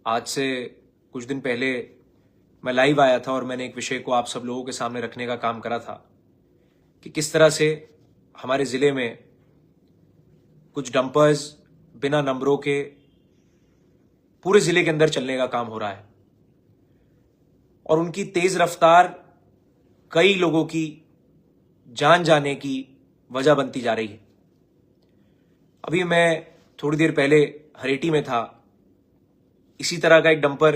आज से कुछ दिन पहले मैं लाइव आया था और मैंने एक विषय को आप सब लोगों के सामने रखने का काम करा था कि किस तरह से हमारे ज़िले में कुछ डंपर्स बिना नंबरों के पूरे ज़िले के अंदर चलने का काम हो रहा है और उनकी तेज़ रफ्तार कई लोगों की जान जाने की वजह बनती जा रही है। अभी मैं थोड़ी देर पहले हरेठी में था, इसी तरह का एक डंपर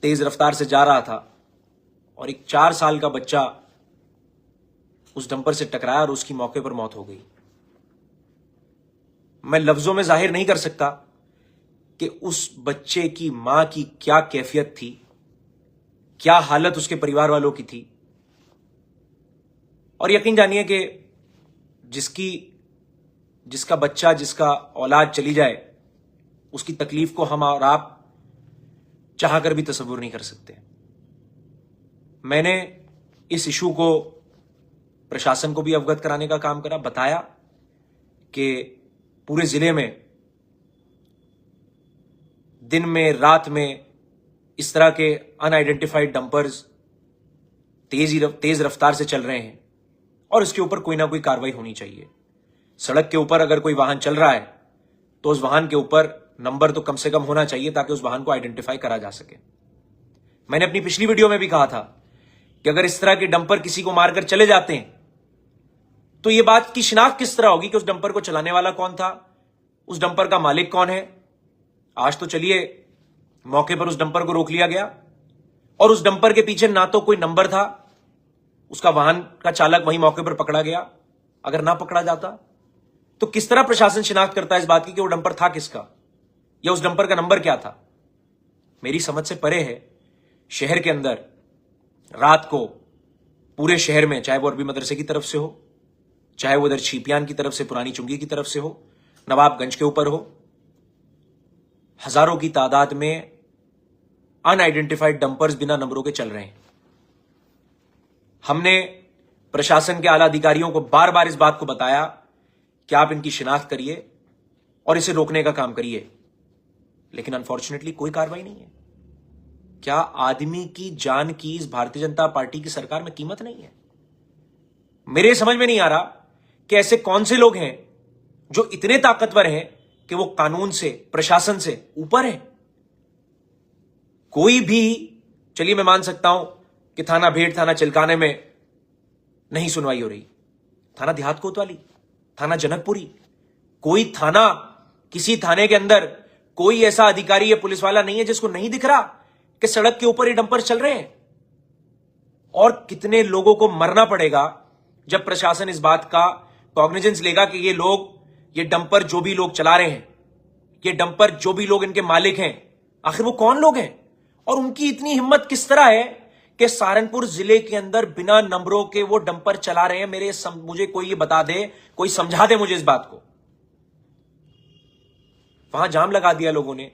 तेज रफ्तार से जा रहा था और एक 4 साल का बच्चा उस डंपर से टकराया और उसकी मौके पर मौत हो गई। मैं लफ्जों में जाहिर नहीं कर सकता कि उस बच्चे की मां की क्या कैफियत थी, क्या हालत उसके परिवार वालों की थी। और यकीन जानिए कि जिसका बच्चा, जिसका औलाद चली जाए, उसकी तकलीफ को हम और आप चाहकर भी तसव्वुर नहीं कर सकते। मैंने इस इशू को प्रशासन को भी अवगत कराने का काम करा, बताया कि पूरे जिले में दिन में रात में इस तरह के अनआइडेंटिफाइड डंपर्स तेज रफ्तार से चल रहे हैं और इसके ऊपर कोई ना कोई कार्रवाई होनी चाहिए। सड़क के ऊपर अगर कोई वाहन चल रहा है तो उस वाहन के ऊपर नंबर तो कम से कम होना चाहिए ताकि उस वाहन को आइडेंटिफाई करा जा सके। मैंने अपनी पिछली वीडियो में भी कहा था कि अगर इस तरह के डंपर किसी को मारकर चले जाते हैं तो यह बात की शिनाख्त किस तरह होगी कि उस डंपर को चलाने वाला कौन था, उस डंपर का मालिक कौन है। आज तो चलिए मौके पर उस डंपर को रोक लिया गया और उस डंपर के पीछे ना तो कोई नंबर था, उसका वाहन का चालक वहीं मौके पर पकड़ा गया। अगर ना पकड़ा जाता तो किस तरह प्रशासन शिनाख्त करता है इस बात की कि वो डंपर था किसका या उस डंपर का नंबर क्या था। मेरी समझ से परे है। शहर के अंदर रात को पूरे शहर में, चाहे वो अरबी मदरसे की तरफ से हो, चाहे वो इधर छिपियान की तरफ से, पुरानी चुंगी की तरफ से हो, नवाबगंज के ऊपर हो, हजारों की तादाद में अनआइडेंटिफाइड डंपर्स बिना नंबरों के चल रहे हैं। हमने प्रशासन के आला अधिकारियों को बार बार इस बात को बताया कि आप इनकी शिनाख्त करिए और इसे रोकने का काम करिए, लेकिन अनफॉर्चुनेटली कोई कार्रवाई नहीं है। क्या आदमी की जान की इस भारतीय जनता पार्टी की सरकार में कीमत नहीं है? मेरे समझ में नहीं आ रहा कि ऐसे कौन से लोग हैं जो इतने ताकतवर हैं कि वो कानून से, प्रशासन से ऊपर है। कोई भी, चलिए मैं मान सकता हूं कि थाना भेड़, थाना चिलकाने में नहीं सुनवाई हो रही, थाना देहात कोतवाली, थाना जनकपुरी, कोई थाना, किसी थाने के अंदर कोई ऐसा अधिकारी या पुलिस वाला नहीं है जिसको नहीं दिख रहा कि सड़क के ऊपर ये डंपर चल रहे हैं। और कितने लोगों को मरना पड़ेगा जब प्रशासन इस बात का कॉग्निजेंस लेगा कि ये डंपर जो भी लोग चला रहे हैं, ये डंपर जो भी लोग इनके मालिक हैं, आखिर वो कौन लोग हैं और उनकी इतनी हिम्मत किस तरह है कि सहारनपुर जिले के अंदर बिना नंबरों के वो डंपर चला रहे हैं। मुझे कोई ये बता दे, कोई समझा दे मुझे इस बात को। वहां जाम लगा दिया लोगों ने,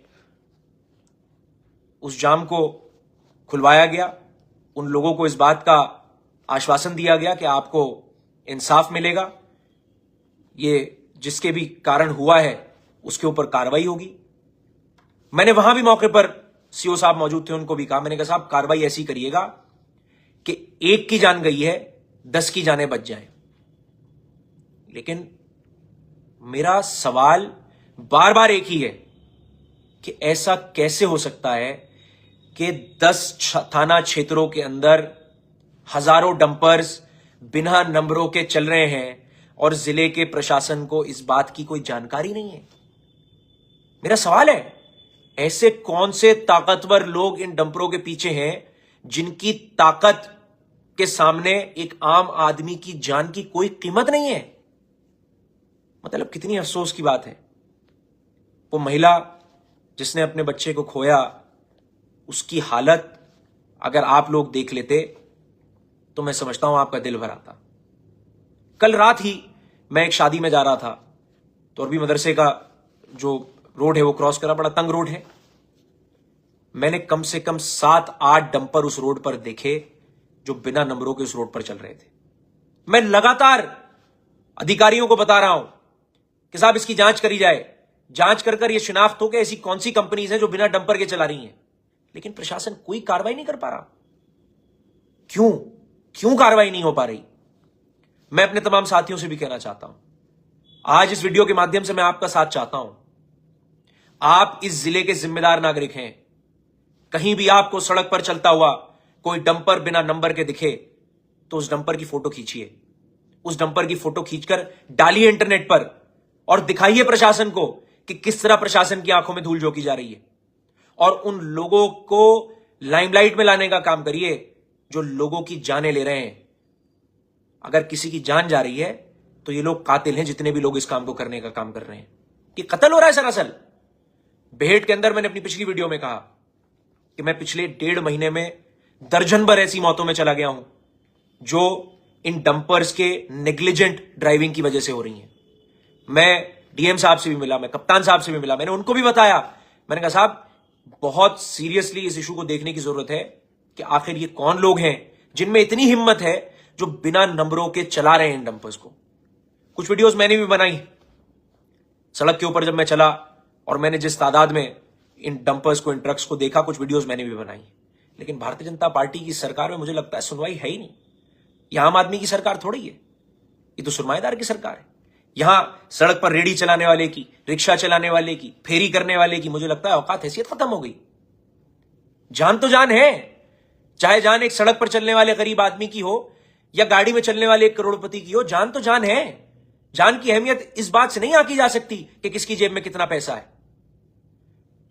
उस जाम को खुलवाया गया, उन लोगों को इस बात का आश्वासन दिया गया कि आपको इंसाफ मिलेगा, ये जिसके भी कारण हुआ है उसके ऊपर कार्रवाई होगी। मैंने वहां भी मौके पर सीओ साहब मौजूद थे, उनको भी कहा, मैंने कहा साहब कार्रवाई ऐसी करिएगा कि 1 की जान गई है 10 की जानें बच जाएं। लेकिन मेरा सवाल बार बार एक ही है कि ऐसा कैसे हो सकता है कि 10 थाना क्षेत्रों के अंदर हजारों डंपर्स बिना नंबरों के चल रहे हैं और जिले के प्रशासन को इस बात की कोई जानकारी नहीं है। मेरा सवाल है, ऐसे कौन से ताकतवर लोग इन डंपरों के पीछे हैं जिनकी ताकत के सामने एक आम आदमी की जान की कोई कीमत नहीं है? मतलब कितनी अफसोस की बात है। वो महिला जिसने अपने बच्चे को खोया, उसकी हालत अगर आप लोग देख लेते तो मैं समझता हूं आपका दिल भर आता। कल रात ही मैं एक शादी में जा रहा था तो अरबी मदरसे का जो रोड है वो क्रॉस करा, बड़ा तंग रोड है। मैंने कम से कम 7-8 डंपर उस रोड पर देखे जो बिना नंबरों के उस रोड पर चल रहे थे। मैं लगातार अधिकारियों को बता रहा हूं कि साहब इसकी जांच करी जाए, जांच कर यह शिनाख्त हो कि ऐसी कौन सी कंपनीज हैं जो बिना डंपर के चला रही हैं, लेकिन प्रशासन कोई कार्रवाई नहीं कर पा रहा। क्यों कार्रवाई नहीं हो पा रही? मैं अपने तमाम साथियों से भी कहना चाहता हूं, आज इस वीडियो के माध्यम से मैं आपका साथ चाहता हूं। आप इस जिले के जिम्मेदार नागरिक हैं। कहीं भी आपको सड़क पर चलता हुआ कोई डंपर बिना नंबर के दिखे तो उस डंपर की फोटो खींचिए, उस डंपर की फोटो खींचकर डालिए इंटरनेट पर और दिखाइए प्रशासन को कि किस तरह प्रशासन की आंखों में धूल झोंकी जा रही है, और उन लोगों को लाइमलाइट में लाने का काम करिए जो लोगों की जानें ले रहे हैं। अगर किसी की जान जा रही है तो ये लोग कातिल हैं, जितने भी लोग इस काम को करने का काम कर रहे हैं। ये कत्ल हो रहा है सरासल। बेहेट के अंदर मैंने अपनी पिछली वीडियो में कहा कि मैं पिछले 1.5 महीने में दर्जन भर ऐसी मौतों में चला गया हूं जो इन डंपर्स के नेग्लिजेंट ड्राइविंग की वजह से हो रही हैं। मैं डीएम साहब से भी मिला, मैं कप्तान साहब से भी मिला, मैंने उनको भी बताया। मैंने कहा साहब, बहुत सीरियसली इस इशू को देखने की जरूरत है कि आखिर ये कौन लोग हैं जिनमें इतनी हिम्मत है जो बिना नंबरों के चला रहे हैं इन डंपर्स को। कुछ वीडियोस मैंने भी बनाई। सड़क के ऊपर जब मैं चला और मैंने जिस तादाद में इन डंपर्स को, इन ट्रक्स को देखा, कुछ वीडियोस मैंने भी बनाई। लेकिन भारतीय जनता पार्टी की सरकार में मुझे लगता है सुनवाई है ही नहीं। यह आम आदमी की सरकार थोड़ी है, ये तो सुरमाएदार की सरकार है। यहां सड़क पर रेडी चलाने वाले की, रिक्शा चलाने वाले की, फेरी करने वाले की मुझे लगता है औकात, हैसियत खत्म हो गई। जान तो जान है, चाहे जान एक सड़क पर चलने वाले गरीब आदमी की हो या गाड़ी में चलने वाले एक करोड़पति की हो, जान तो जान है। जान की अहमियत इस बात से नहीं आंकी जा सकती कि किसकी जेब में कितना पैसा है।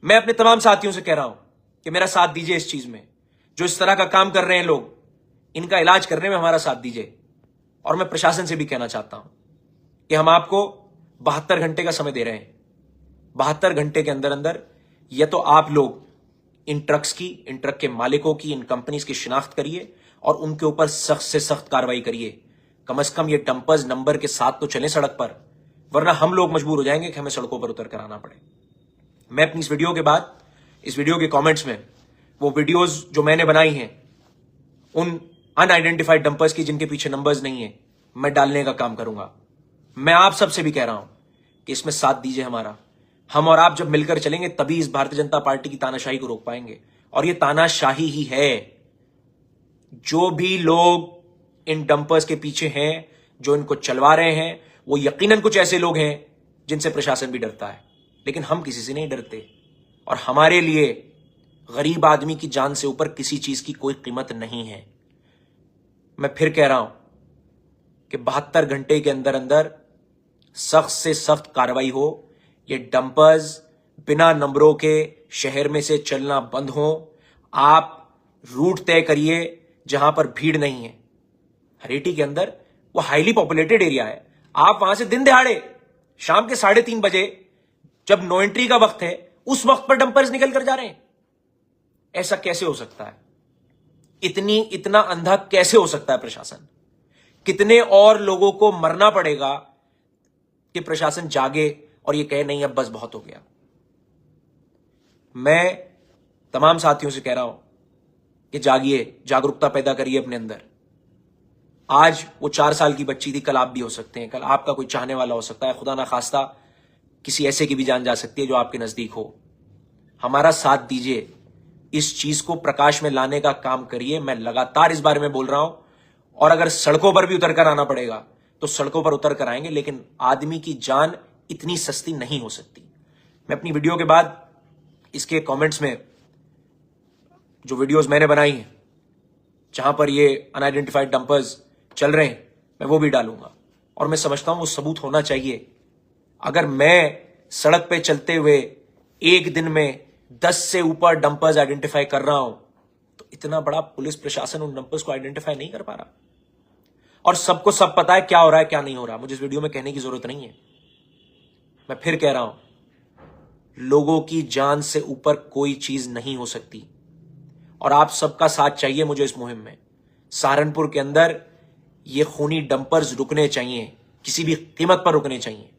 मैं अपने तमाम साथियों से कह रहा हूं कि मेरा साथ दीजिए इस चीज में। जो इस तरह का काम कर रहे हैं लोग, इनका इलाज करने में हमारा साथ दीजिए। और मैं प्रशासन से भी कहना चाहता हूं कि हम आपको 72 घंटे का समय दे रहे हैं। 72 घंटे के अंदर अंदर या तो आप लोग इन ट्रक्स की, इन ट्रक के मालिकों की, इन कंपनीज की शिनाख्त करिए और उनके ऊपर सख्त से सख्त कार्रवाई करिए। कम से कम ये डंपर्स नंबर के साथ तो चलें सड़क पर, वरना हम लोग मजबूर हो जाएंगे कि हमें सड़कों पर उतर कर आना पड़े। मैं अपनी इस वीडियो के बाद, इस वीडियो के कमेंट्स में वो वीडियोस जो मैंने बनाई हैं उन अनआइडेंटिफाइड डंपर्स की जिनके पीछे नंबर्स नहीं है, मैं डालने का काम करूंगा। मैं आप सबसे भी कह रहा हूं कि इसमें साथ दीजिए हमारा। हम और आप जब मिलकर चलेंगे तभी इस भारतीय जनता पार्टी की तानाशाही को रोक पाएंगे, और ये तानाशाही ही है। जो भी लोग इन डंपर्स के पीछे हैं, जो इनको चलवा रहे हैं, वो यकीनन कुछ ऐसे लोग हैं जिनसे प्रशासन भी डरता है। लेकिन हम किसी से नहीं डरते, और हमारे लिए गरीब आदमी की जान से ऊपर किसी चीज की कोई कीमत नहीं है। मैं फिर कह रहा हूं कि 72 घंटे के अंदर अंदर सख्त से सख्त कार्रवाई हो। ये डंपर्स बिना नंबरों के शहर में से चलना बंद हो। आप रूट तय करिए जहां पर भीड़ नहीं है। हरेठी के अंदर वो हाईली पॉपुलेटेड एरिया है। आप वहां से दिन दिहाड़े शाम के 3:30 बजे, जब नो एंट्री का वक्त है, उस वक्त पर डंपर्स निकल कर जा रहे हैं। ऐसा कैसे हो सकता है? इतना अंधा कैसे हो सकता है प्रशासन? कितने और लोगों को मरना पड़ेगा कि प्रशासन जागे और ये कहे नहीं अब बस बहुत हो गया। मैं तमाम साथियों से कह रहा हूं कि जागिए, जागरूकता पैदा करिए अपने अंदर। आज वो 4 साल की बच्ची थी, कल आप भी हो सकते हैं, कल आपका कोई चाहने वाला हो सकता है, खुदा ना खास्ता किसी ऐसे की भी जान जा सकती है जो आपके नजदीक हो। हमारा साथ दीजिए, इस चीज को प्रकाश में लाने का काम करिए। मैं लगातार इस बारे में बोल रहा हूं, और अगर सड़कों पर भी उतर कर आना पड़ेगा तो सड़कों पर उतर कर आएंगे, लेकिन आदमी की जान इतनी सस्ती नहीं हो सकती। मैं अपनी वीडियो के बाद इसके कमेंट्स में जो वीडियोस मैंने बनाई हैं जहां पर ये अनआइडेंटिफाइड डंपर्स चल रहे हैं, मैं वो भी डालूंगा। और मैं समझता हूं वो सबूत होना चाहिए। अगर मैं सड़क पे चलते हुए एक दिन में 10 से ऊपर डंपर्स आइडेंटिफाई कर रहा हूं तो इतना बड़ा पुलिस प्रशासन उन डंपर्स को आइडेंटिफाई नहीं कर पा रहा। और सबको सब पता है क्या हो रहा है, क्या नहीं हो रहा। मुझे इस वीडियो में कहने की जरूरत नहीं है। मैं फिर कह रहा हूं, लोगों की जान से ऊपर कोई चीज नहीं हो सकती, और आप सबका साथ चाहिए मुझे इस मुहिम में। सहारनपुर के अंदर ये खूनी डंपर्स रुकने चाहिए, किसी भी कीमत पर रुकने चाहिए।